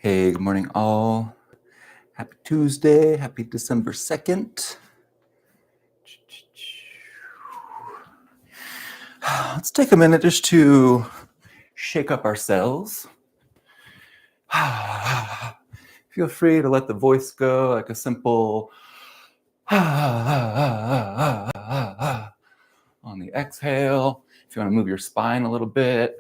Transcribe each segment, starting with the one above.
Hey, good morning, all. Happy Tuesday. Happy December 2nd. Let's take a minute just to shake up ourselves. Feel free to let the voice go like a simple on the exhale. If you want to move your spine a little bit.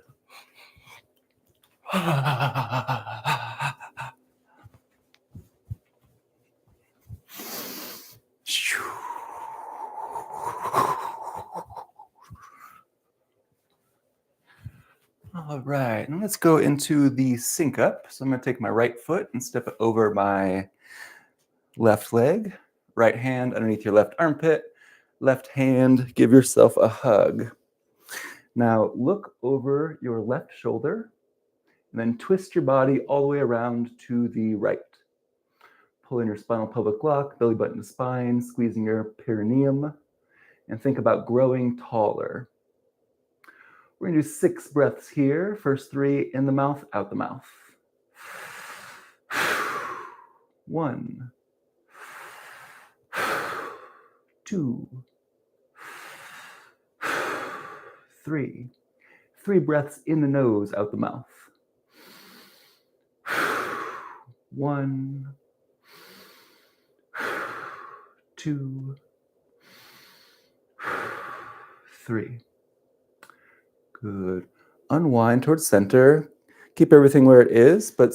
All right, and let's go into the sync up. So I'm going to take my right foot and step it over my left leg, right hand underneath your left armpit, left hand, give yourself a hug. Now look over your left shoulder and then twist your body all the way around to the right. Pull in your spinal pelvic block, belly button to spine, squeezing your perineum, and think about growing taller. We're going to do 6 breaths here. First 3 in the mouth, out the mouth. 1, 2, 3. 3 breaths in the nose, out the mouth. 1, 2, 3. Good. Unwind towards center. Keep everything where it is, but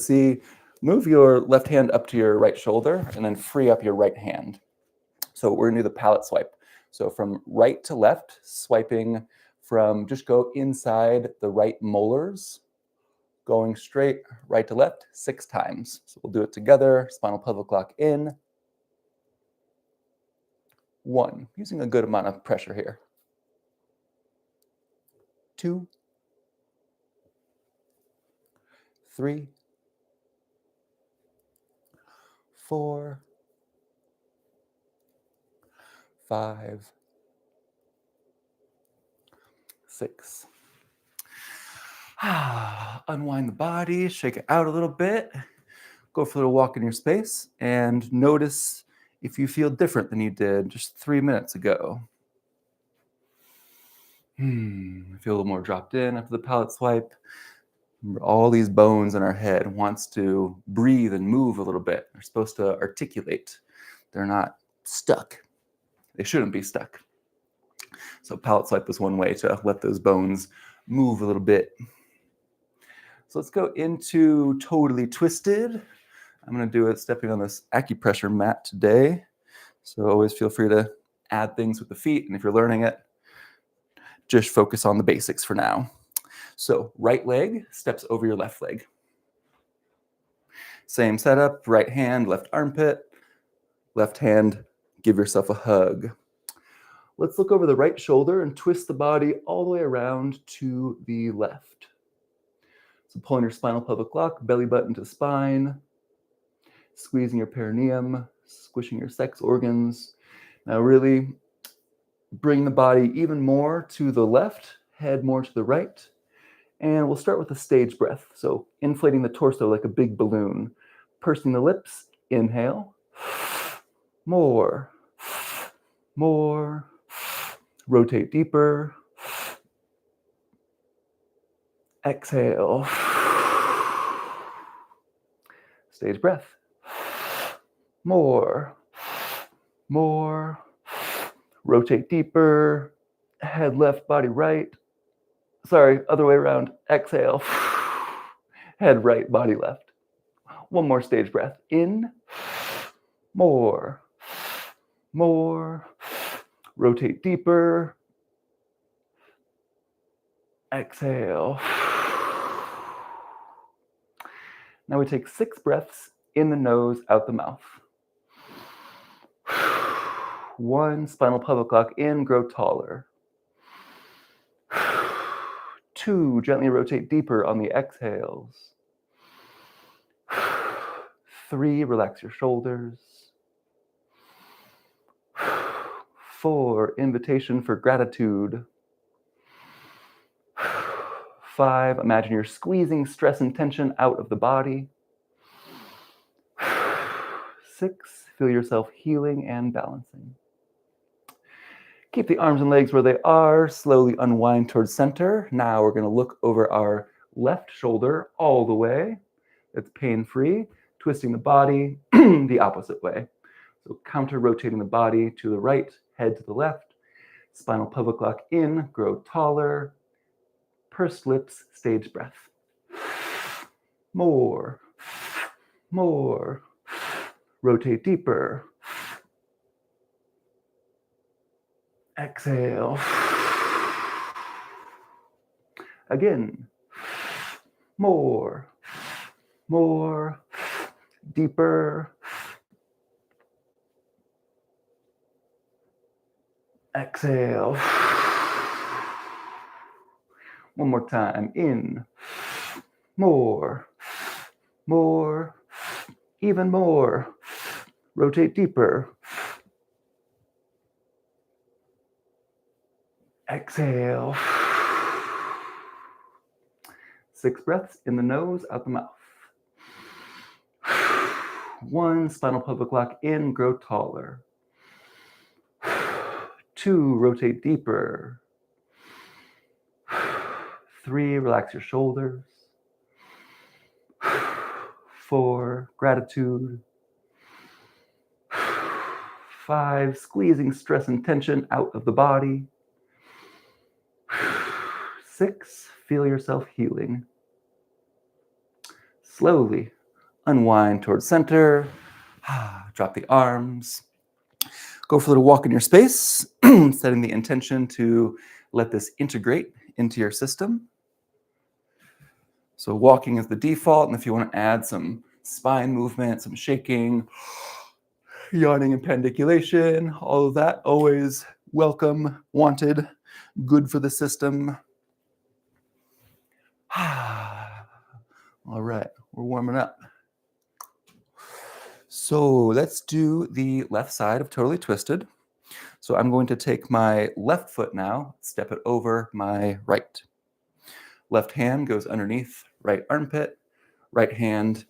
move your left hand up to your right shoulder and then free up your right hand. So we're gonna do the palette swipe. So from right to left, swiping just go inside the right molars, going straight right to left 6 times. So we'll do it together. Spinal pelvic block in. 1, using a good amount of pressure here. 2, 3, 4, 5, 6. Unwind the body, shake it out a little bit. Go for a little walk in your space and notice if you feel different than you did just 3 minutes ago. Feel a little more dropped in after the palate swipe. Remember, all these bones in our head wants to breathe and move a little bit. They're supposed to articulate. They're not stuck. They shouldn't be stuck. So palate swipe is one way to let those bones move a little bit. So let's go into totally twisted. I'm going to do it stepping on this acupressure mat today. So always feel free to add things with the feet. And if you're learning it, just focus on the basics for now. So right leg steps over your left leg. Same setup, right hand, left armpit, left hand, give yourself a hug. Let's look over the right shoulder and twist the body all the way around to the left. So pulling your spinal pelvic block, belly button to spine, squeezing your perineum, squishing your sex organs. Now really bring the body even more to the left, head more to the right. And we'll start with a stage breath. So inflating the torso like a big balloon. Pursing the lips, inhale. More. Rotate deeper. Exhale. Stage breath. More. Rotate deeper. Head left, body right. Sorry, other way around. Exhale. Head right, body left. One more stage breath. In. More. Rotate deeper. Exhale. Now we take 6 breaths in the nose, out the mouth. 1, spinal pelvic block in, grow taller. 2, gently rotate deeper on the exhales. 3, relax your shoulders. 4, invitation for gratitude. 5, imagine you're squeezing stress and tension out of the body. 6, feel yourself healing and balancing. Keep the arms and legs where they are. Slowly unwind towards center. Now we're going to look over our left shoulder all the way. It's pain-free. Twisting the body the opposite way. So counter-rotating the body to the right, head to the left. Spinal pelvic lock in, grow taller. Pursed lips, stage breath. More. More. Rotate deeper. Exhale. Again. More. More. Deeper. Exhale. One more time. In. More. More. Even more. Rotate deeper. Exhale. 6 breaths in the nose, out the mouth. 1, spinal pelvic lock in, grow taller. 2, rotate deeper. 3, relax your shoulders. 4, gratitude. 5, squeezing stress and tension out of the body. 6, feel yourself healing. Slowly unwind towards center. Drop the arms. Go for a little walk in your space, setting the intention to let this integrate into your system. So walking is the default, and if you want to add some spine movement, some shaking, yawning and pandiculation, all of that, always welcome, wanted, good for the system. All right, we're warming up. So let's do the left side of Totally Twisted. So I'm going to take my left foot now, step it over my right. Left hand goes underneath right armpit. Right hand,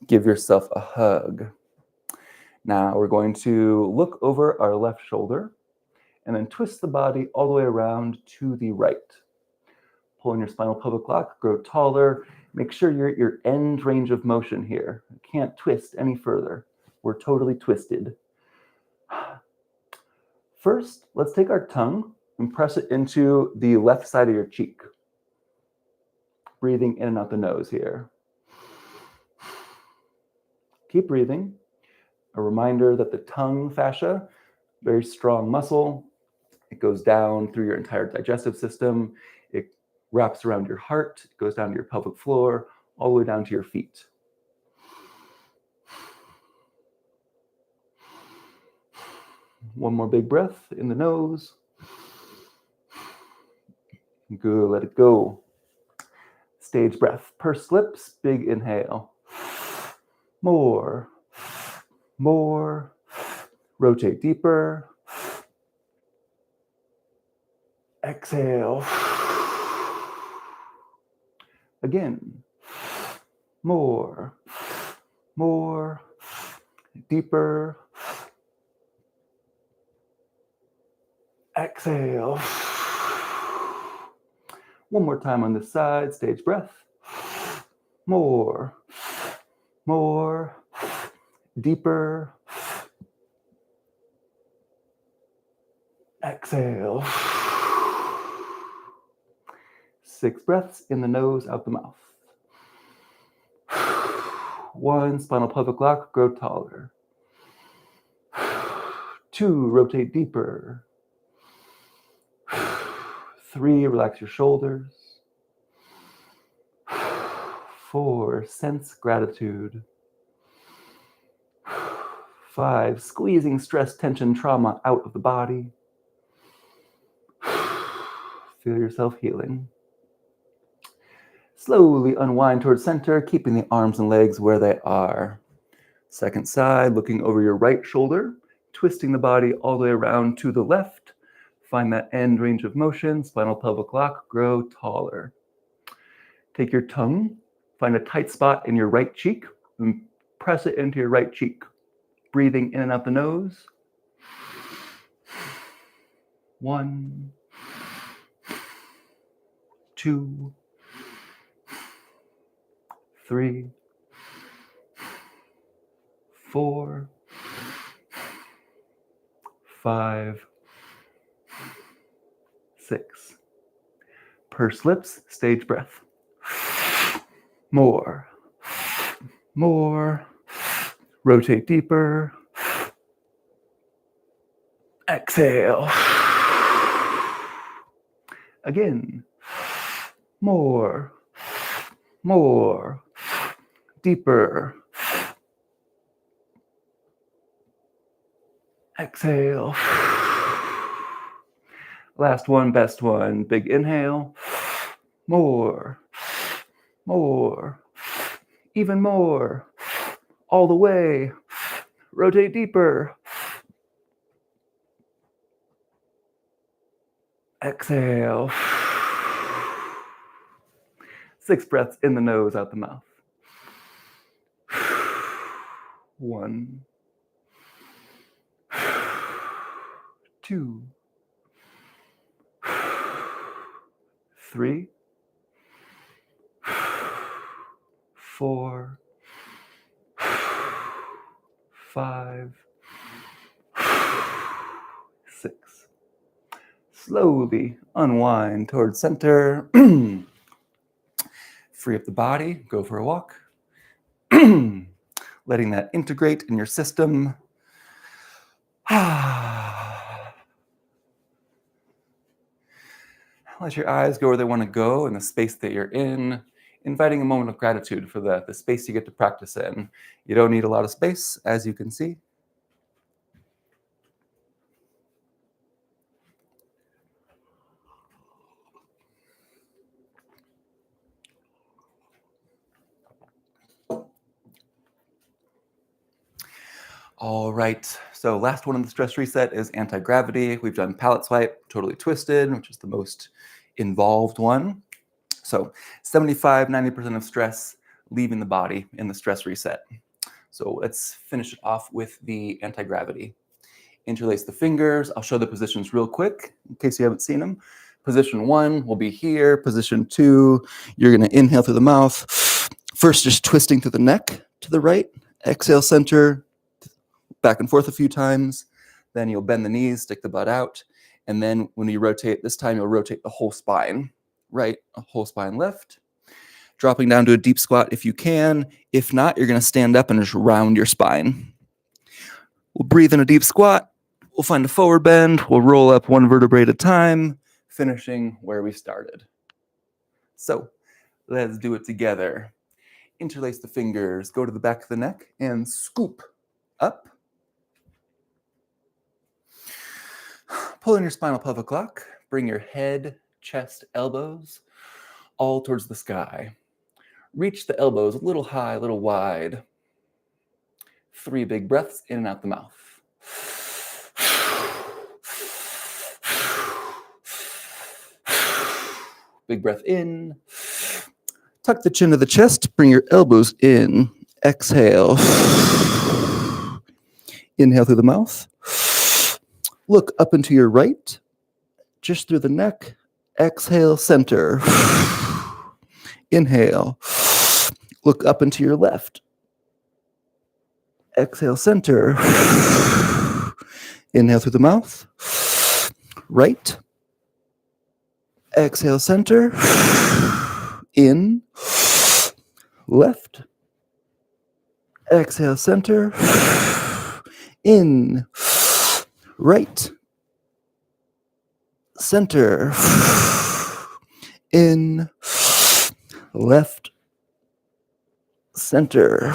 give yourself a hug. Now we're going to look over our left shoulder and then twist the body all the way around to the right. Pulling your spinal pelvic lock, grow taller. Make sure you're at your end range of motion here. You can't twist any further. We're totally twisted. First, let's take our tongue and press it into the left side of your cheek. Breathing in and out the nose here. Keep breathing. A reminder that the tongue fascia, very strong muscle. It goes down through your entire digestive system. It wraps around your heart. It goes down to your pelvic floor, all the way down to your feet. One more big breath in the nose. Good, let it go. Stage breath. Pursed lips, big inhale. More. More. Rotate deeper. Exhale. Again. More. More. Deeper. Exhale. One more time on this side. Stage breath. More. More. Deeper. Exhale. 6 breaths in the nose, out the mouth. 1, spinal pelvic lock, grow taller. 2, rotate deeper. 3, relax your shoulders. 4, sense gratitude. 5, squeezing stress, tension, trauma out of the body. Feel yourself healing. Slowly unwind towards center, keeping the arms and legs where they are. Second side, looking over your right shoulder, twisting the body all the way around to the left. Find that end range of motion, spinal pelvic lock, grow taller. Take your tongue, find a tight spot in your right cheek, and press it into your right cheek. Breathing in and out the nose. 1, 2, 3, 4, 5, 6. Purse lips, stage breath. More. Rotate deeper. Exhale. Again. More. Deeper. Exhale. Last one, best one. Big inhale. More. Even more. All the way. Rotate deeper. Exhale. 6 breaths in the nose, out the mouth. 1, 2, 3, 4, 5, 6. Slowly unwind towards center. Free up the body, go for a walk. Letting that integrate in your system. Let your eyes go where they want to go in the space that you're in, inviting a moment of gratitude for the space you get to practice in. You don't need a lot of space, as you can see. All right, so last one on the stress reset is anti-gravity. We've done palate swipe, totally twisted, which is the most involved one. So 75-90% of stress leaving the body in the stress reset. So let's finish it off with the anti-gravity. Interlace the fingers. I'll show the positions real quick in case you haven't seen them. Position 1 will be here. Position 2, you're going to inhale through the mouth. First, just twisting through the neck to the right. Exhale, center. Back and forth a few times. Then you'll bend the knees, stick the butt out. And then when you rotate, this time you'll rotate the whole spine. Right, a whole spine left. Dropping down to a deep squat if you can. If not, you're going to stand up and just round your spine. We'll breathe in a deep squat. We'll find a forward bend. We'll roll up one vertebrae at a time, finishing where we started. So let's do it together. Interlace the fingers, go to the back of the neck, and scoop up. Pull in your spinal pelvic lock. Bring your head, chest, elbows all towards the sky. Reach the elbows a little high, a little wide. 3 big breaths in and out the mouth. Big breath in. Tuck the chin to the chest. Bring your elbows in. Exhale. Inhale through the mouth. Look up into your right. Just through the neck. Exhale, center. Inhale. Look up into your left. Exhale, center. Inhale through the mouth. Right. Exhale, center. In. Left. Exhale, center. In. Right. Center. In. Left. Center.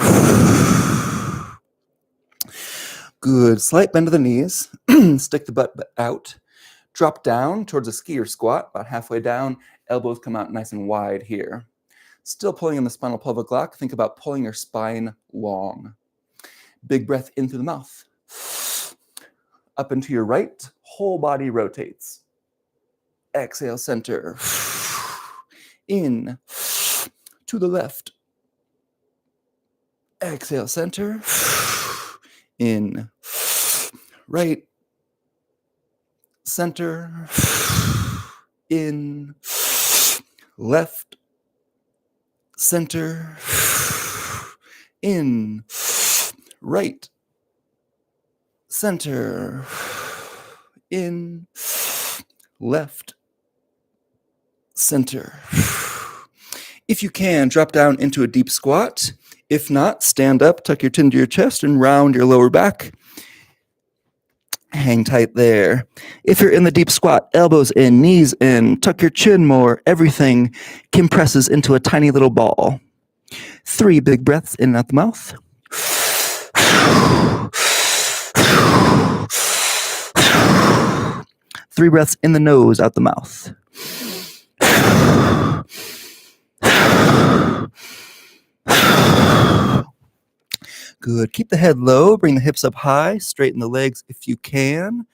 Good. Slight bend of the knees. Stick the butt out. Drop down towards a skier squat, about halfway down. Elbows come out nice and wide here. Still pulling in the spinal pelvic lock. Think about pulling your spine long. Big breath in through the mouth. Up into your right. Whole body rotates. Exhale, center. In. To the left. Exhale, center. in, right, center, in, left, center, in, right, center, in, left, center. If you can, drop down into a deep squat. If not, stand up, tuck your chin to your chest, and round your lower back. Hang tight there. If you're in the deep squat, elbows in, knees in, tuck your chin more. Everything compresses into a tiny little ball. 3 big breaths in and out the mouth. 3 breaths in the nose, out the mouth. Good. Keep the head low. Bring the hips up high. Straighten the legs if you can.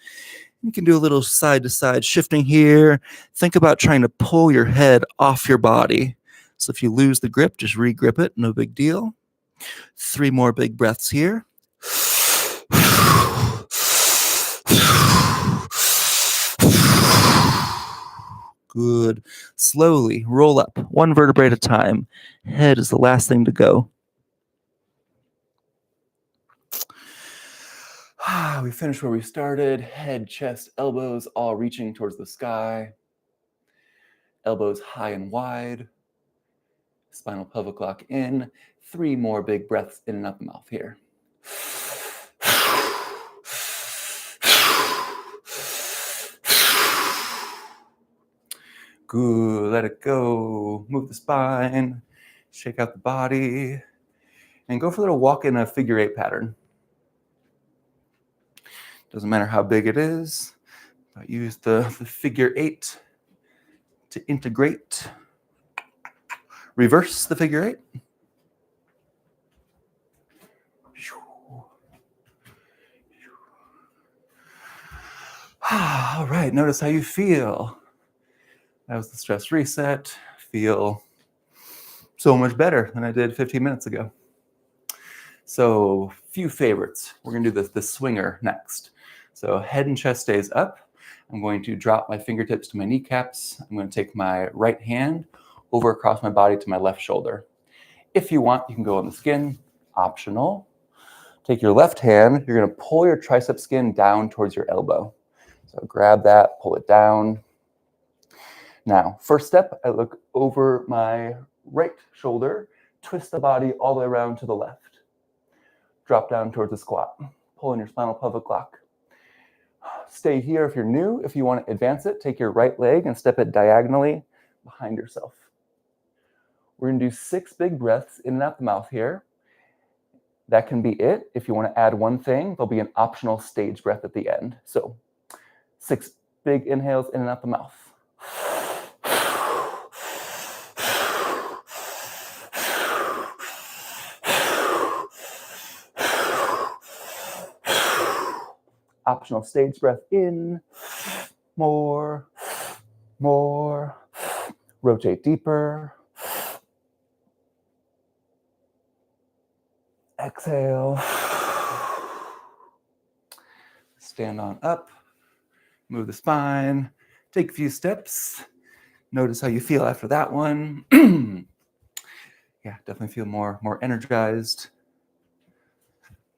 You can do a little side-to-side shifting here. Think about trying to pull your head off your body. So if you lose the grip, just re-grip it. No big deal. 3 more big breaths here. Good. Slowly roll up, 1 vertebrae at a time. Head is the last thing to go. We finished where we started. Head, chest, elbows all reaching towards the sky. Elbows high and wide. Spinal pelvic lock in. 3 more big breaths in and out the mouth here. Good. Let it go. Move the spine. Shake out the body. And go for a little walk in a figure 8 pattern. Doesn't matter how big it is. But use the figure 8 to integrate. Reverse the figure 8. All right, notice how you feel. That was the stress reset. Feel so much better than I did 15 minutes ago. So, few favorites. We're gonna do the swinger next. So head and chest stays up. I'm going to drop my fingertips to my kneecaps. I'm going to take my right hand over across my body to my left shoulder. If you want, you can go on the skin, optional. Take your left hand, you're gonna pull your tricep skin down towards your elbow. So grab that, pull it down. Now, first step, I look over my right shoulder, twist the body all the way around to the left. Drop down towards the squat. Pull in your spinal pelvic lock. Stay here if you're new. If you want to advance it, take your right leg and step it diagonally behind yourself. We're going to do 6 big breaths in and out the mouth here. That can be it. If you want to add one thing, there'll be an optional stage breath at the end. So 6 big inhales in and out the mouth. Optional stage breath in. More. Rotate deeper. Exhale. Stand on up. Move the spine. Take a few steps. Notice how you feel after that one. Yeah, definitely feel more energized.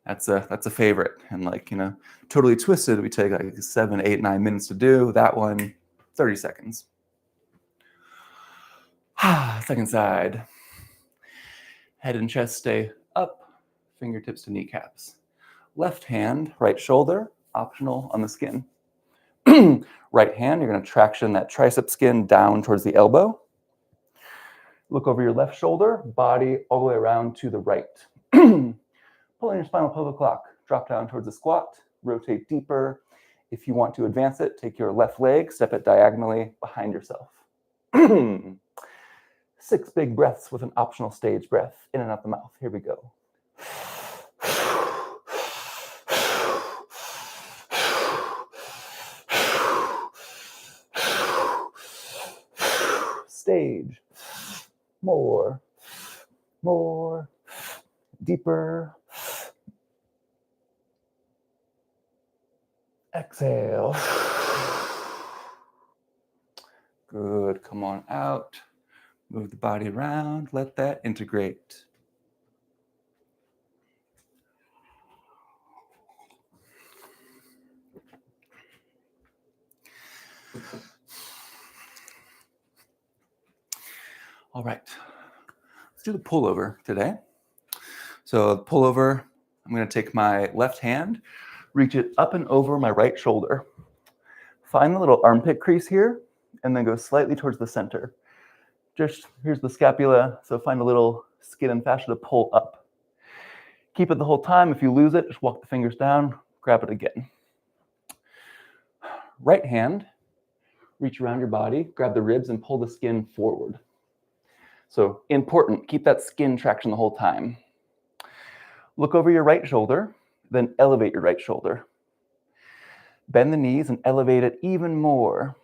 That's a favorite. And Totally Twisted, we take like 7, 8, 9 minutes to do. That one, 30 seconds. Second side. Head and chest stay up, fingertips to kneecaps. Left hand, right shoulder, optional on the skin. Right hand, you're going to traction that tricep skin down towards the elbow. Look over your left shoulder, body all the way around to the right. Pull in your spinal pelvic lock, drop down towards the squat, rotate deeper. If you want to advance it, take your left leg, step it diagonally behind yourself. 6 big breaths with an optional stage breath in and out the mouth. Here we go. Stage. More. Deeper. Exhale. Good. Come on out. Move the body around. Let that integrate. All right. Let's do the pullover today. So the pullover, I'm going to take my left hand, reach it up and over my right shoulder. Find the little armpit crease here, and then go slightly towards the center. Just here's the scapula, so find a little skin and fascia to pull up. Keep it the whole time. If you lose it, just walk the fingers down, grab it again. Right hand, reach around your body, grab the ribs and pull the skin forward. So important, keep that skin traction the whole time. Look over your right shoulder, then elevate your right shoulder. Bend the knees and elevate it even more.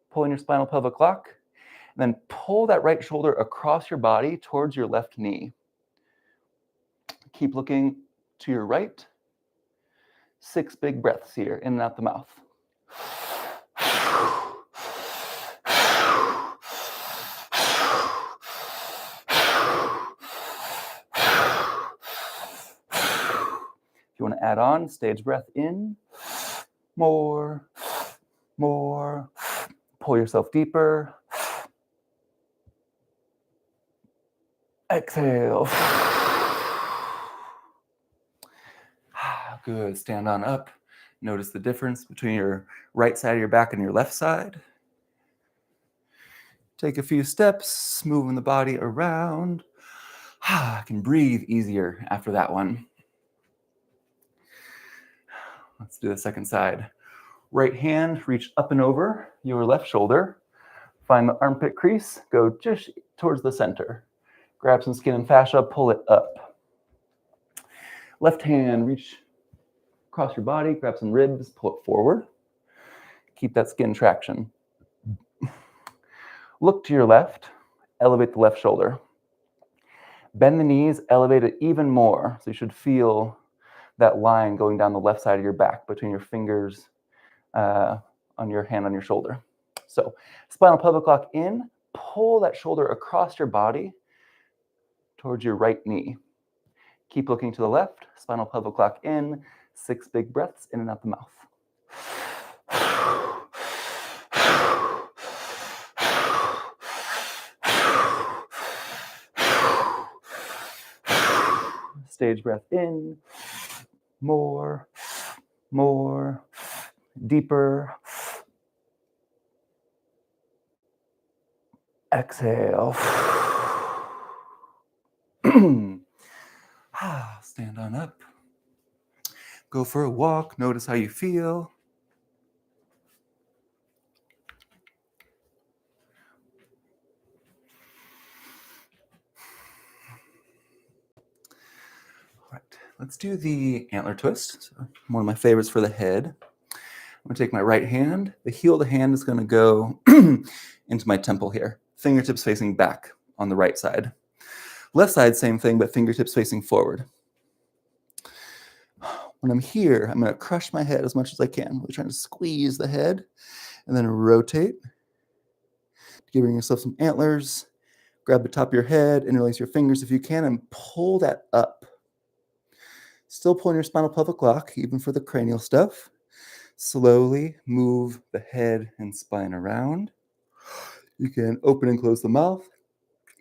Pull in your spinal pelvic lock, and then pull that right shoulder across your body towards your left knee. Keep looking to your right. 6 big breaths here, in and out the mouth. If you want to add on, stage breath in. More. Pull yourself deeper. Exhale. Good. Stand on up. Notice the difference between your right side of your back and your left side. Take a few steps, moving the body around. I can breathe easier after that one. Let's do the second side. Right hand, reach up and over your left shoulder. Find the armpit crease, go just towards the center. Grab some skin and fascia, pull it up. Left hand, reach across your body, grab some ribs, pull it forward. Keep that skin traction. Look to your left, elevate the left shoulder. Bend the knees, elevate it even more. So you should feel that line going down the left side of your back between your fingers on your hand on your shoulder. So spinal pelvic lock in, pull that shoulder across your body towards your right knee. Keep looking to the left, spinal pelvic lock in, 6 big breaths in and out the mouth. Stage breath in, more, deeper. Exhale. Stand on up. Go for a walk. Notice how you feel. All right, let's do the antler twist. So one of my favorites for the head. I'm going to take my right hand. The heel of the hand is going to go into my temple here. Fingertips facing back on the right side. Left side, same thing, but fingertips facing forward. When I'm here, I'm going to crush my head as much as I can. We're trying to squeeze the head and then rotate. Giving yourself some antlers. Grab the top of your head, interlace your fingers if you can, and pull that up. Still pulling your spinal pelvic lock, even for the cranial stuff. Slowly move the head and spine around. You can open and close the mouth.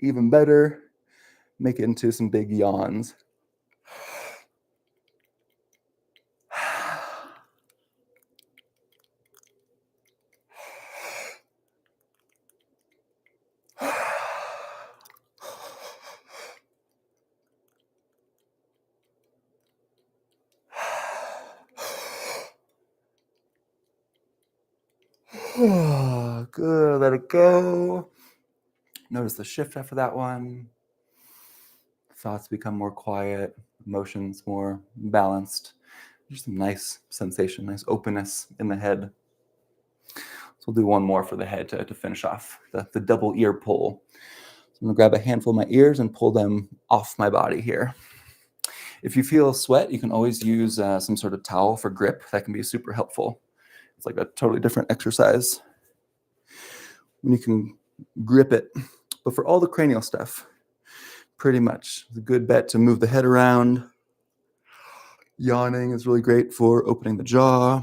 Even better, make it into some big yawns. Good, let it go. Notice the shift after that one. Thoughts become more quiet, emotions more balanced. Just some nice sensation, nice openness in the head. So we'll do one more for the head to finish off, the double ear pull. So I'm gonna grab a handful of my ears and pull them off my body here. If you feel sweat, you can always use some sort of towel for grip. That can be super helpful. It's like a totally different exercise when you can grip it. But for all the cranial stuff, pretty much it's a good bet to move the head around. Yawning is really great for opening the jaw,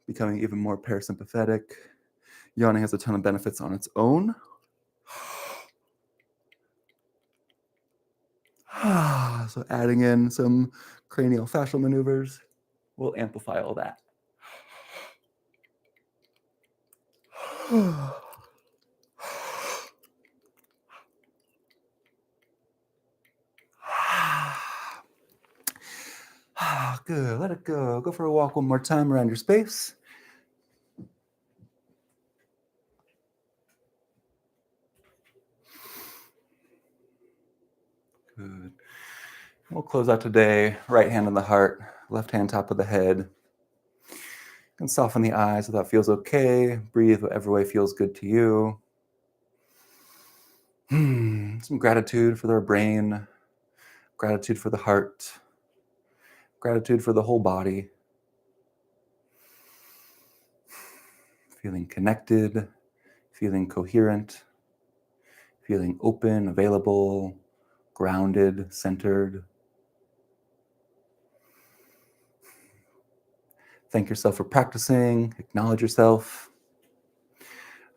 becoming even more parasympathetic. Yawning has a ton of benefits on its own. So adding in some cranial fascial maneuvers will amplify all that. Good, let it go. Go for a walk one more time around your space. Good. We'll close out today. Right hand on the heart, left hand top of the head. You can soften the eyes if that feels okay. Breathe whatever way feels good to you. Some gratitude for their brain, gratitude for the heart, gratitude for the whole body. Feeling connected, feeling coherent, feeling open, available, grounded, centered. Thank yourself for practicing, acknowledge yourself.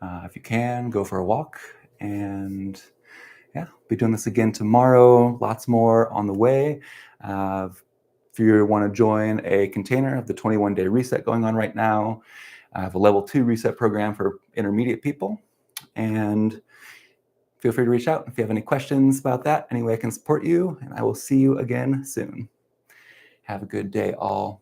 If you can, go for a walk, and yeah, be doing this again tomorrow. Lots more on the way. If you want to join a container of the 21-day reset going on right now, I have a level 2 reset program for intermediate people, and feel free to reach out if you have any questions about that, any way I can support you, and I will see you again soon. Have a good day, all.